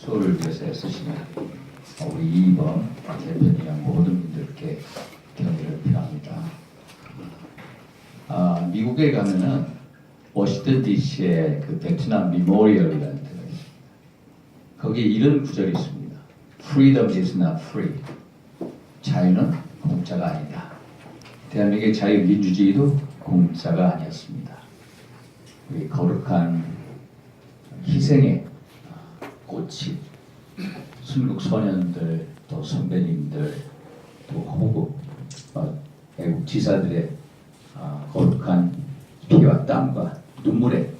소를 위해서 애쓰시는 우리 2번 대표님이랑 모든 분들께 경의를 표합니다. 미국에 가면은 워싱턴 DC에 그 베트남 미모리얼이라는 데가 있습니다. 거기에 이런 구절이 있습니다. Freedom is not free. 자유는 공짜가 아니다. 대한민국의 자유민주주의도 공짜가 아니었습니다. 우리 거룩한 희생의 꽃이 순국 소년들, 또 선배님들, 또 호국 애국 지사들의 거룩한 피와 땀과 눈물의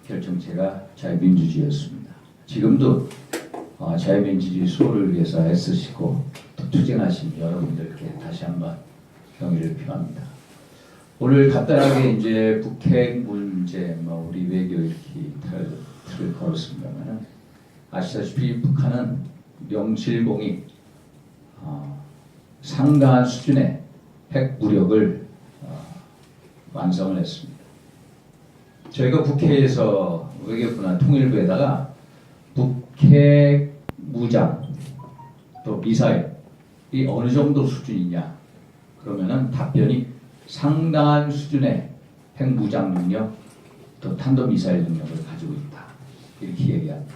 결정체가 자유민주주의였습니다. 지금도 자유민주주의 수호를 위해서 애쓰시고 또 투쟁하신 여러분들께 다시 한번 경의를 표합니다. 오늘 간단하게 이제 북핵 문제, 우리 외교 이렇게 틀을 걸었습니다만은 아시다시피 북한은 명실공히 상당한 수준의 핵 무력을 완성을 했습니다. 저희가 국회에서 외교부나 통일부에다가 북핵 무장 또 미사일이 어느 정도 수준이냐 그러면은 답변이 상당한 수준의 핵 무장 능력 또 탄도미사일 능력을 가지고 있다 이렇게 얘기합니다.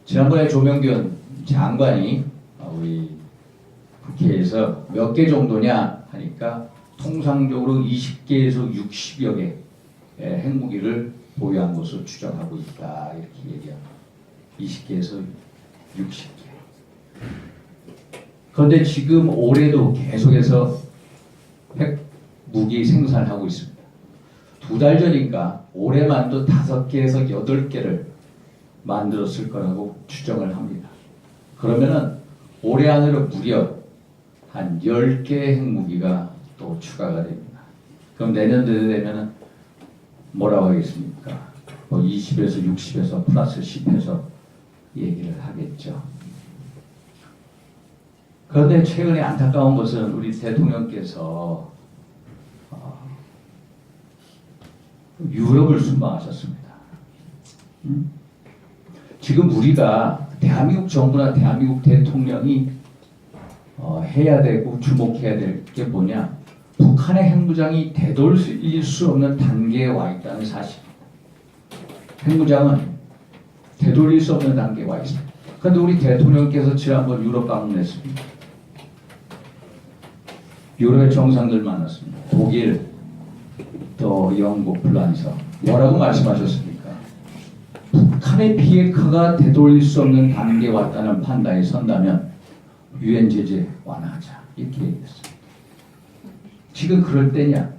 지난번에 조명균 장관이 우리 국회에서 몇 개 정도냐 하니까 통상적으로 20개에서 60여 개의 핵무기를 보유한 것으로 추정하고 있다 이렇게 얘기합니다. 20개에서 60개. 그런데 지금 올해도 계속해서 핵무기 생산을 하고 있습니다. 2달 전인가 올해만도 5개에서 8개를 만들었을 거라고 추정을 합니다. 그러면은 올해 안으로 무려 한 10개의 핵무기가 또 추가가 됩니다. 그럼 내년도에 되면은 뭐라고 하겠습니까? 20에서 60에서 플러스 10에서 얘기를 하겠죠. 그런데 최근에 안타까운 것은 우리 대통령께서 유럽을 순방하셨습니다. 지금 우리가 대한민국 정부나 대한민국 대통령이 해야 되고 주목해야 될 게 뭐냐? 북한의 핵무장이 되돌릴 수 없는 단계에 와 있다는 사실입니다. 핵무장은 되돌릴 수 없는 단계에 와 있습니다. 그런데 우리 대통령께서 지난번 유럽 방문했습니다. 유럽의 정상들 만났습니다. 독일, 또 영국, 프랑스. 뭐라고 말씀하셨습니까? 북한의 비핵화가 되돌릴 수 없는 단계에 왔다는 판단이 선다면 유엔 제재 완화하자 이렇게 얘기했습니다. 지금 그럴 때냐?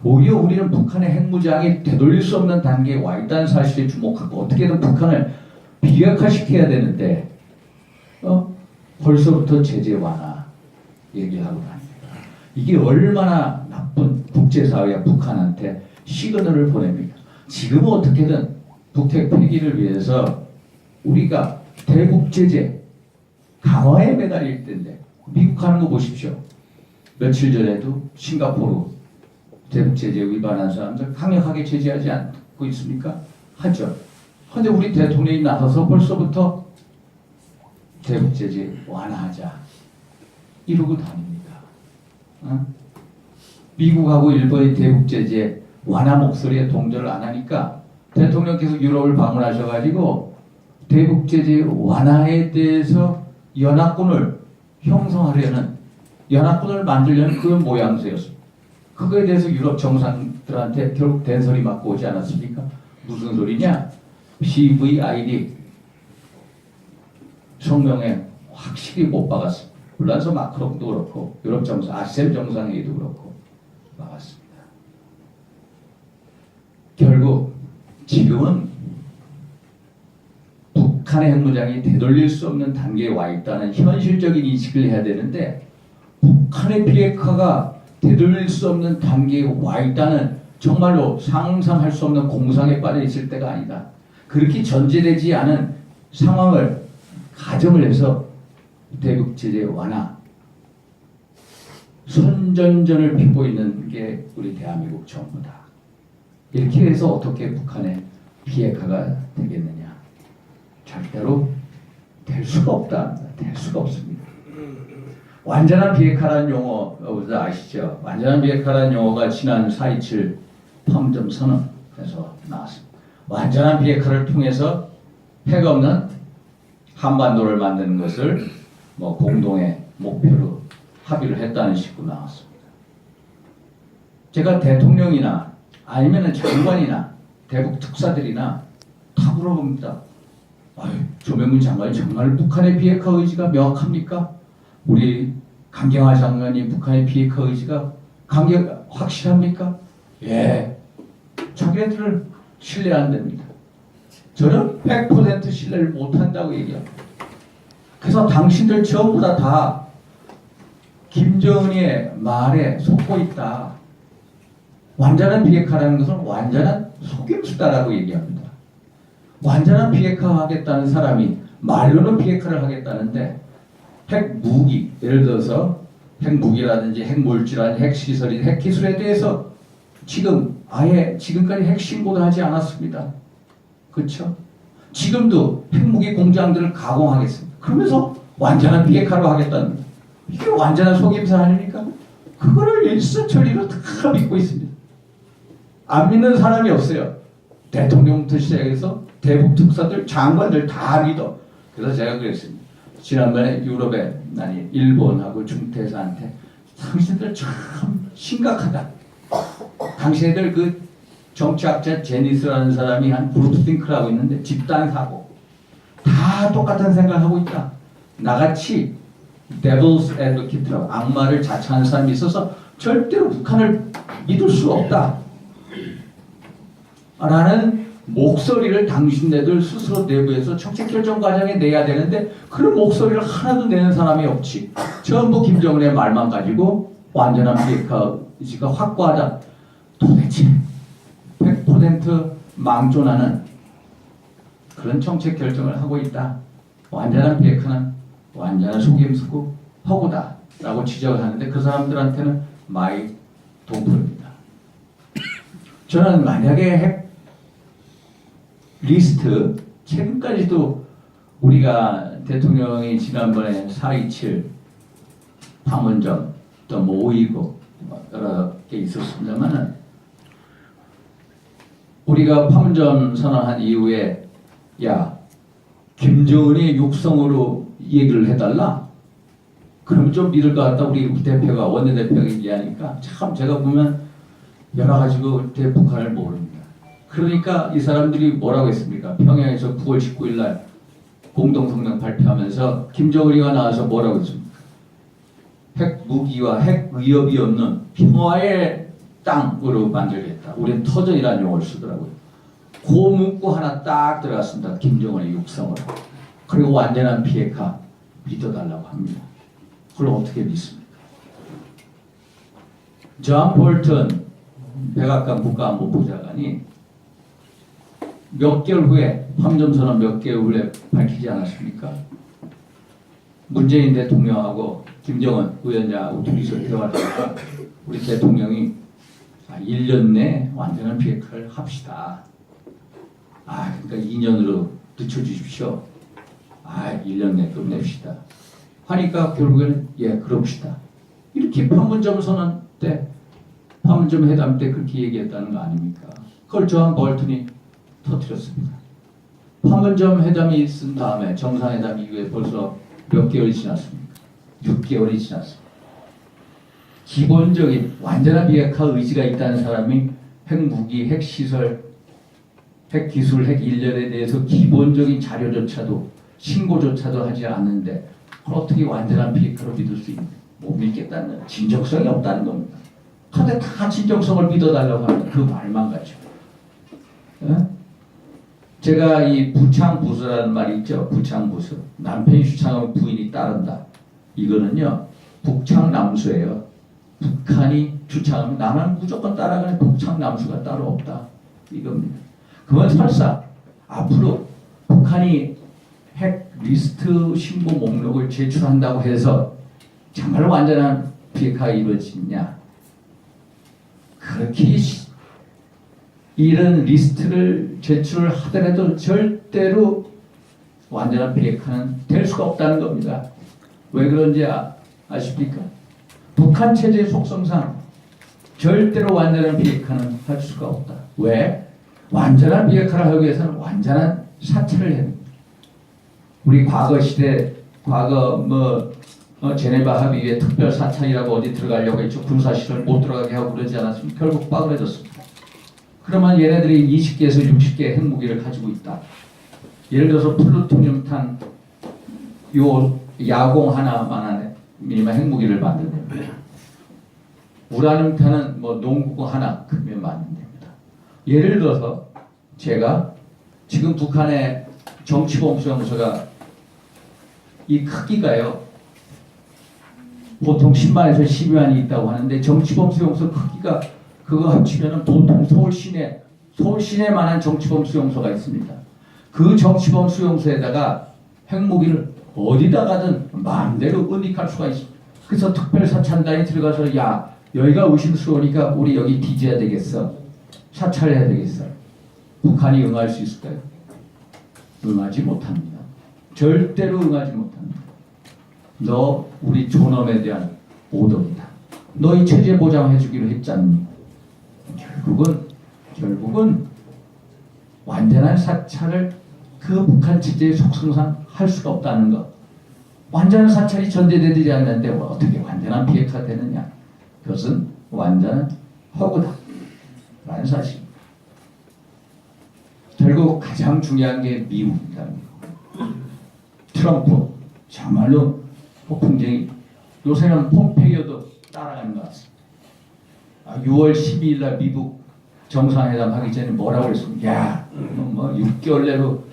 오히려 우리는 북한의 핵무장이 되돌릴 수 없는 단계에 와 있다는 사실에 주목하고 어떻게든 북한을 비핵화시켜야 되는데 벌써부터 제재 완화 얘기하고 다닙니다. 이게 얼마나 나쁜 국제사회야 북한한테 시그널을 보냅니까? 지금은 어떻게든 북핵 폐기를 위해서 우리가 대북 제재 강화에 매달릴 텐데 미국 하는 거 보십시오. 며칠 전에도 싱가포르 대북 제재 위반한 사람들 강력하게 제재하지 않고 있습니까? 하죠. 그런데 우리 대통령이 나서서 벌써부터 대북 제재 완화하자 이러고 다닙니다. 미국하고 일본의 대북 제재 완화 목소리에 동조를 안 하니까 대통령께서 유럽을 방문하셔가지고 대북 제재 완화에 대해서 연합군을 형성하려는 연합군을 만들려는 그런 모양새였습니다. 그거에 대해서 유럽 정상들한테 결국 된소리 맞고 오지 않았습니까? 무슨 소리냐? CVID 성명에 확실히 못 박았습니다. 불란서 마크롱도 그렇고 유럽 정상, 아셈 정상회의도 그렇고 막았습니다. 결국 지금은 북한의 핵무장이 되돌릴 수 없는 단계에 와 있다는 현실적인 인식을 해야 되는데 북한의 비핵화가 되돌릴 수 없는 단계에 와 있다는 정말로 상상할 수 없는 공상에 빠져 있을 때가 아니다. 그렇게 전제되지 않은 상황을 가정을 해서 대북 제재 완화 선전전을 펴고 있는 게 우리 대한민국 정부다. 이렇게 해서 어떻게 북한의 비핵화가 되겠느냐? 절대로 될 수가 없다. 될 수가 없습니다. 완전한 비핵화라는 용어 아시죠? 완전한 비핵화라는 용어가 지난 4.27 판문점 선언에서 나왔습니다. 완전한 비핵화를 통해서 핵 없는 한반도를 만드는 것을 뭐 공동의 목표로 합의를 했다는 식으로 나왔습니다. 제가 대통령이나 아니면 장관이나 대북 특사들이나 다 물어봅니다. 아유, 조명문 장관이 정말 북한의 비핵화 의지가 명확합니까? 우리 강경화 장관이 북한의 비핵화 의지가 확실합니까? 예, 자기네들을 신뢰 안 됩니다. 저는 100% 신뢰를 못한다고 얘기합니다. 그래서 당신들 전부 다 김정은의 말에 속고 있다. 완전한 비핵화라는 것은 완전한 속임수다라고 얘기합니다. 완전한 비핵화 하겠다는 사람이 말로는 비핵화를 하겠다는데 핵무기, 예를 들어서 핵무기라든지 핵물질이라든지 핵시설이 핵기술에 대해서 지금까지 핵신고도 하지 않았습니다. 그렇죠? 지금도 핵무기 공장들을 가공하겠습니다. 그러면서 완전한 비핵화로 하겠다는 이게 완전한 속임수 아닙니까? 그거를 일사천리로 다 믿고 있습니다. 안 믿는 사람이 없어요. 대통령부터 시작해서 대북 특사들, 장관들 다 믿어. 그래서 제가 그랬습니다. 지난번에 유럽에 아니 일본하고 중태사한테 당신들 참 심각하다. 당신들 그 정치학자 제니스라는 사람이 한 그룹스팅크를 하고 있는데 집단 사고 다 똑같은 생각을 하고 있다. 나같이 devil's advocate라고 악마를 자처하는 사람이 있어서 절대로 북한을 믿을 수 없다. 라는 목소리를 당신네들 스스로 내부에서 정책 결정 과정에 내야 되는데 그런 목소리를 하나도 내는 사람이 없지. 전부 김정은의 말만 가지고 완전한 비핵화 의지가 확고하다. 도대체 100% 망존하는 그런 정책 결정을 하고 있다. 완전한 비핵화는 완전한 속임수고 허구다 라고 지적을 하는데 그 사람들한테는 마이 동풀입니다. 저는 만약에 핵 리스트 최근까지도 우리가 대통령이 지난번에 4.27 판문점 또 뭐 5.29 여러 개 있었습니다만은 우리가 판문점 선언한 이후에 야 김정은이 육성으로 얘기를 해달라. 그러면 좀 믿을 것 같다. 우리 대표가 원내대표가 얘기하니까 참 제가 보면 여러 가지고 북한을 모릅니다. 그러니까 이 사람들이 뭐라고 했습니까? 평양에서 9월 19일 날 공동성명 발표하면서 김정은이가 나와서 뭐라고 했습니까? 핵 무기와 핵 위협이 없는 평화의 땅으로 만들겠다. 우리는 터전이라는 용어를 쓰더라고요. 그 문구 하나 딱 들어갔습니다. 김정은의 육성으로. 그리고 완전한 비핵화 믿어달라고 합니다. 그걸 어떻게 믿습니까? 존 볼턴 백악관 국가안보보좌관이 몇 개월 후에 판문점 선언 몇 개월 후에 밝히지 않았습니까? 문재인 대통령하고 김정은 위원장하고 둘이서 대화를 하다가 우리 대통령이 1년 내 완전한 비핵화를 합시다. 그러니까 2년으로 늦춰주십시오. 1년 내 끝냅시다. 하니까 결국에는 그럽시다. 이렇게 판문점 선언 때 판문점 회담 때 그렇게 얘기했다는 거 아닙니까? 그걸 존 볼턴이 터뜨렸습니다. 판문점 회담이 있은 다음에 정상회담 이후에 벌써 몇 개월이 지났습니까? 6개월이 지났습니다. 기본적인 완전한 비핵화 의지가 있다는 사람이 핵무기, 핵시설, 핵기술, 핵인력에 대해서 기본적인 자료조차도 신고조차도 하지 않는데 그걸 어떻게 완전한 비핵화로 믿을 수 있는 못 믿겠다는 거예요. 진정성이 없다는 겁니다. 그런데 다 진정성을 믿어달라고 하는 그 말만 가지고. 제가 이 부창부수라는 말이 있죠. 부창부수. 남편이 주창하면 부인이 따른다. 이거는요. 북창남수예요. 북한이 주창하면 나는 무조건 따라가는 북창남수가 따로 없다. 이겁니다. 그건 설사 앞으로 북한이 핵 리스트 신고 목록을 제출한다고 해서 정말 완전한 비핵화가 이루어지냐. 그렇게 이런 리스트를 제출을 하더라도 절대로 완전한 비핵화는 될 수가 없다는 겁니다. 왜 그런지 아십니까? 북한 체제 속성상 절대로 완전한 비핵화는 할 수가 없다. 왜? 완전한 비핵화를 하기 위해서는 완전한 사찰을 해야 됩니다. 우리 과거 시대, 제네바 합의에 특별 사찰이라고 어디 들어가려고 했죠. 군사시설 못 들어가게 하고 그러지 않았습니까? 결국 빠그려졌습니다. 그러면 얘네들이 20개에서 60개의 핵무기를 가지고 있다. 예를 들어서 플루토늄탄 요 야공 하나만한 미니마 핵무기를 만든답니다. 우라늄탄은 뭐 농구공 하나 크면 만든답니다. 예를 들어서 제가 지금 북한의 정치범수용소가 이 크기가요. 보통 10만에서 12만이 있다고 하는데 정치범수용소 크기가 그거 합치면은 보통 서울 시내만한 정치범수용소가 있습니다. 그 정치범 수용소에다가 핵무기를 어디다 가든 마음대로 은닉할 수가 있습니다. 그래서 특별사찰단이 들어가서 야 여기가 의심스러우니까 우리 여기 뒤져야 되겠어. 사찰해야 되겠어. 북한이 응할 수 있을까요? 응하지 못합니다. 절대로 응하지 못합니다. 너 우리 존엄에 대한 오덕이다. 너희 체제 보장해 주기로 했잖니. 결국은 완전한 사찰을 그 북한 체제의 속성상 할 수가 없다는 것. 완전한 사찰이 전제되지 않는데 어떻게 완전한 비핵화 되느냐. 그것은 완전한 허구다 라는 사실입니다. 결국 가장 중요한 게 미국입니다. 트럼프 정말로 폭풍쟁이. 요새는 폼페이오도 따라가는 것 같습니다. 6월 12일 날 미국 정상회담 하기 전에 뭐라고 그랬습니까? 야, 6개월 내로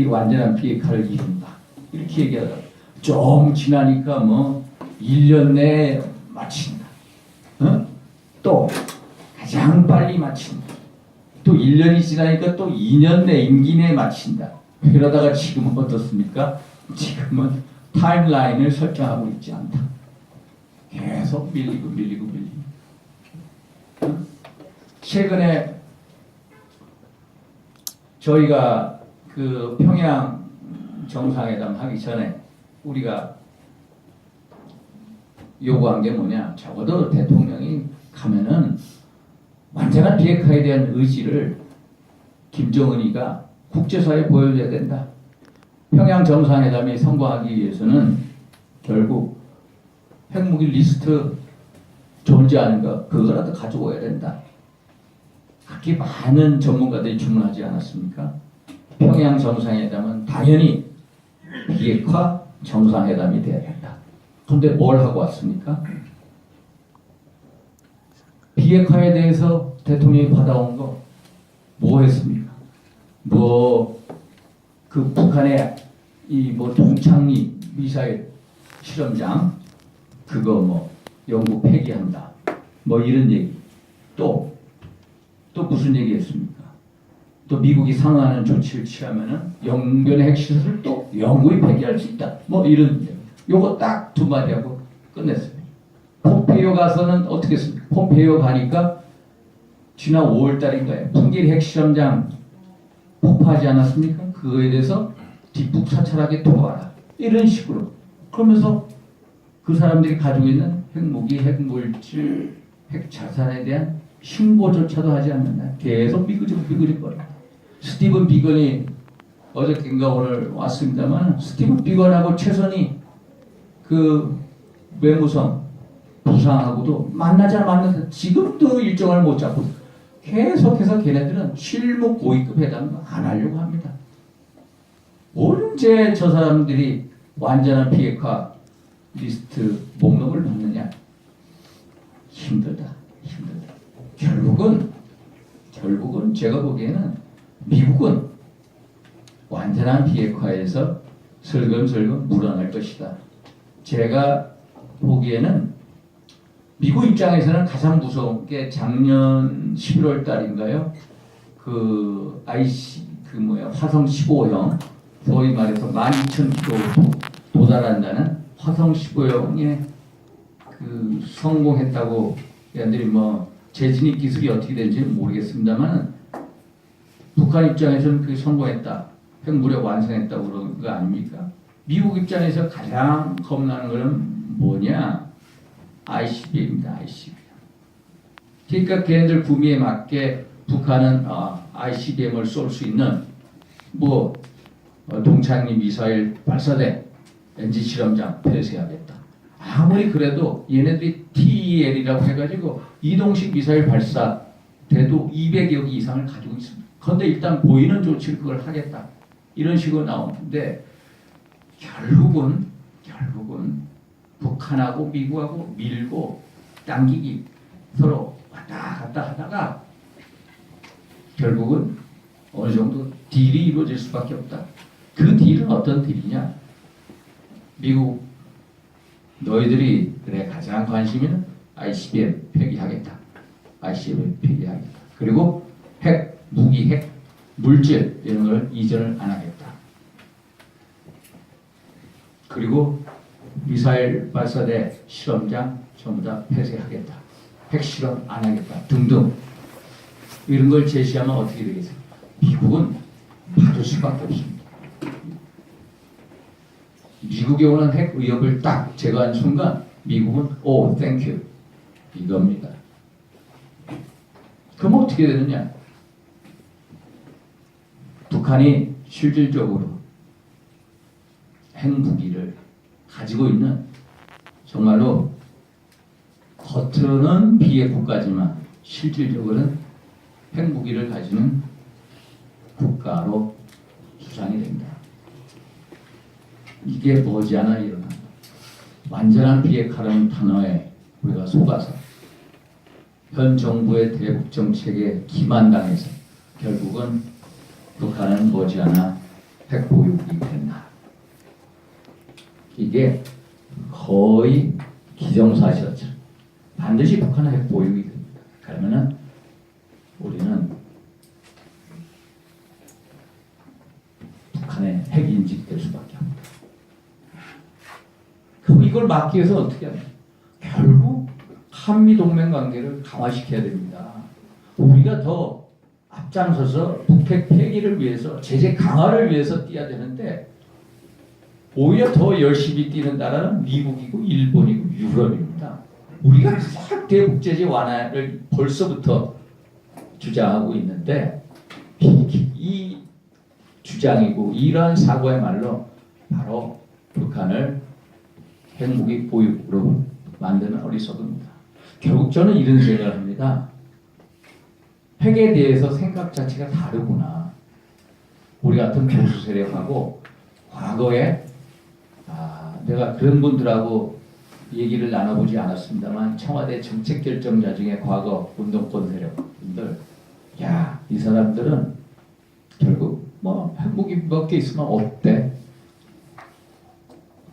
완전한 비핵화를 이룬다. 이렇게 얘기하다가 좀 지나니까 1년 내에 마친다. 또 가장 빨리 마친다. 또 1년이 지나니까 또 2년 내 임기 내에 마친다. 그러다가 지금은 어떻습니까? 지금은 타임라인을 설정하고 있지 않다. 계속 밀리고. 최근에 저희가 그 평양 정상회담 하기 전에 우리가 요구한 게 뭐냐? 적어도 대통령이 가면은 완전한 비핵화에 대한 의지를 김정은이가 국제사회에 보여줘야 된다. 평양 정상회담이 성공하기 위해서는 결국 핵무기 리스트 존재하는 거 그거라도 가져와야 된다. 그렇게 많은 전문가들이 주문하지 않았습니까? 평양 정상회담은 당연히 비핵화 정상회담이 돼야 된다. 그런데 뭘 하고 왔습니까? 비핵화에 대해서 대통령이 받아온 거 뭐 했습니까? 그 북한의 동창리 미사일 실험장 그거 영구 폐기한다. 이런 얘기. 또 무슨 얘기 했습니까? 또 미국이 상응하는 조치를 취하면은 영변의 핵시설을 또 영구히 폐기할 수 있다. 이런 얘기. 요거 딱 두 마디 하고 끝냈습니다. 폼페이오 가서는 어떻게 했습니까? 폼페이오 가니까 지난 5월 달인가요? 풍계리 핵실험장 폭파하지 않았습니까? 그거에 대해서 뒷북 사찰하게 도와라. 이런 식으로. 그러면서 그 사람들이 가지고 있는 핵무기, 핵물질, 핵자산에 대한 신고조차도 하지 않는다. 계속 비그적거려. 스티븐 비건이 어저께인가 오늘 왔습니다만 스티븐 비건하고 최선희 그 외무성 부상하고도 만나자 지금도 일정을 못 잡고 계속해서 걔네들은 실무 고위급 회담도 안 하려고 합니다. 언제 저 사람들이 완전한 비핵화 리스트 목록을 받느냐? 힘들다. 결국은 제가 보기에는 미국은 완전한 비핵화에서 슬금슬금 물러날 것이다. 제가 보기에는 미국 입장에서는 가장 무서운 게 작년 11월 달인가요? 그 화성 15형 소위 말해서 12,000km 도달한다는 화성 15형에 그 성공했다고 얘들이 재진입 기술이 어떻게 되는지는 모르겠습니다만 북한 입장에서는 그게 성공했다 핵무력 완성했다고 그러는 거 아닙니까? 미국 입장에서 가장 겁나는 것은 뭐냐? ICBM입니다. ICBM. 그러니까 걔네들 구미에 맞게 북한은 ICBM을 쏠 수 있는 동창리 미사일 발사대 NG 실험장 폐쇄하겠다. 아무리 그래도 얘네들이 TEL이라고 해가지고 이동식 미사일 발사대도 200여 개 이상을 가지고 있습니다. 그런데 일단 보이는 조치를 그걸 하겠다. 이런 식으로 나오는데 결국은 북한하고 미국하고 밀고 당기기 서로 왔다 갔다 하다가 결국은 어느 정도 딜이 이루어질 수밖에 없다. 그 딜은 어떤 딜이냐? 미국 너희들이 그래 가장 관심 있는 ICBM 폐기하겠다. ICBM 폐기하겠다. 그리고 핵, 무기, 핵, 물질 이런 걸 이전을 안 하겠다. 그리고 미사일 발사대 실험장 전부 다 폐쇄하겠다. 핵실험 안 하겠다. 등등 이런 걸 제시하면 어떻게 되겠어요? 미국은 받을 수밖에 없습니다. 미국에 오는 핵 위협을 딱 제거한 순간 미국은 오, 땡큐 이겁니다. 그럼 어떻게 되느냐? 북한이 실질적으로 핵무기를 가지고 있는 정말로 겉으로는 비핵 국가지만 실질적으로는 핵무기를 가지는 국가로 추상이 됩니다. 이게 머지않아 일어납니다. 완전한 비핵화라는 단어에 우리가 속아서 현 정부의 대북 정책에 기만당해서 결국은 북한은 머지않아 핵 보유국이 된다. 이게 거의 기정사실처럼 반드시 북한은 핵 보유국이 됩니다. 그러면은 우리는 북한의 핵 인식될 수밖에 없다. 그럼 이걸 막기 위해서 어떻게 하냐? 결국 한미동맹 관계를 강화시켜야 됩니다. 우리가 더 앞장서서 북핵 폐기를 위해서 제재 강화를 위해서 뛰어야 되는데 오히려 더 열심히 뛰는 나라는 미국이고 일본이고 유럽입니다. 우리가 싹 대북제재 완화를 벌써부터 주장하고 있는데 이 주장이고 이러한 사고야말로 바로 북한을 핵무기 보유국으로 만드는 어리석음입니다. 결국 저는 이런 생각을 합니다. 핵에 대해서 생각 자체가 다르구나. 우리 같은 보수 세력하고 과거에 내가 그런 분들하고 얘기를 나눠보지 않았습니다만 청와대 정책결정자 중에 과거 운동권 세력분들 이 사람들은 결국 핵무기 몇 개 있으면 없대.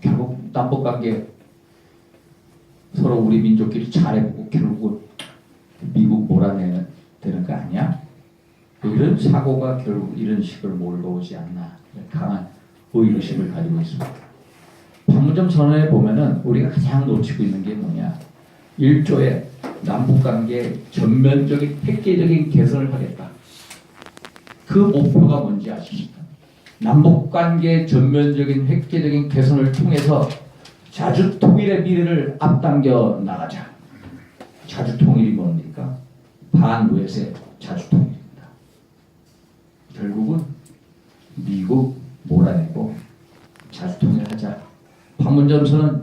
결국 남북관계 서로 우리 민족끼리 잘해보고 결국은 미국 몰아내는 되는 거 아니야? 이런 사고가 결국 이런 식으로 몰려오지 않나 강한 의구심을 가지고 있습니다. 판문점 선언에 보면은 우리가 가장 놓치고 있는 게 뭐냐? 1조에 남북관계 전면적인 획기적인 개선을 하겠다. 그 목표가 뭔지 아십니까? 남북관계 전면적인 획기적인 개선을 통해서 자주통일의 미래를 앞당겨 나가자. 자주통일이 뭡니까? 반우회세 자주통일입니다. 결국은 미국 몰아내고 자주통일하자. 판문점 선언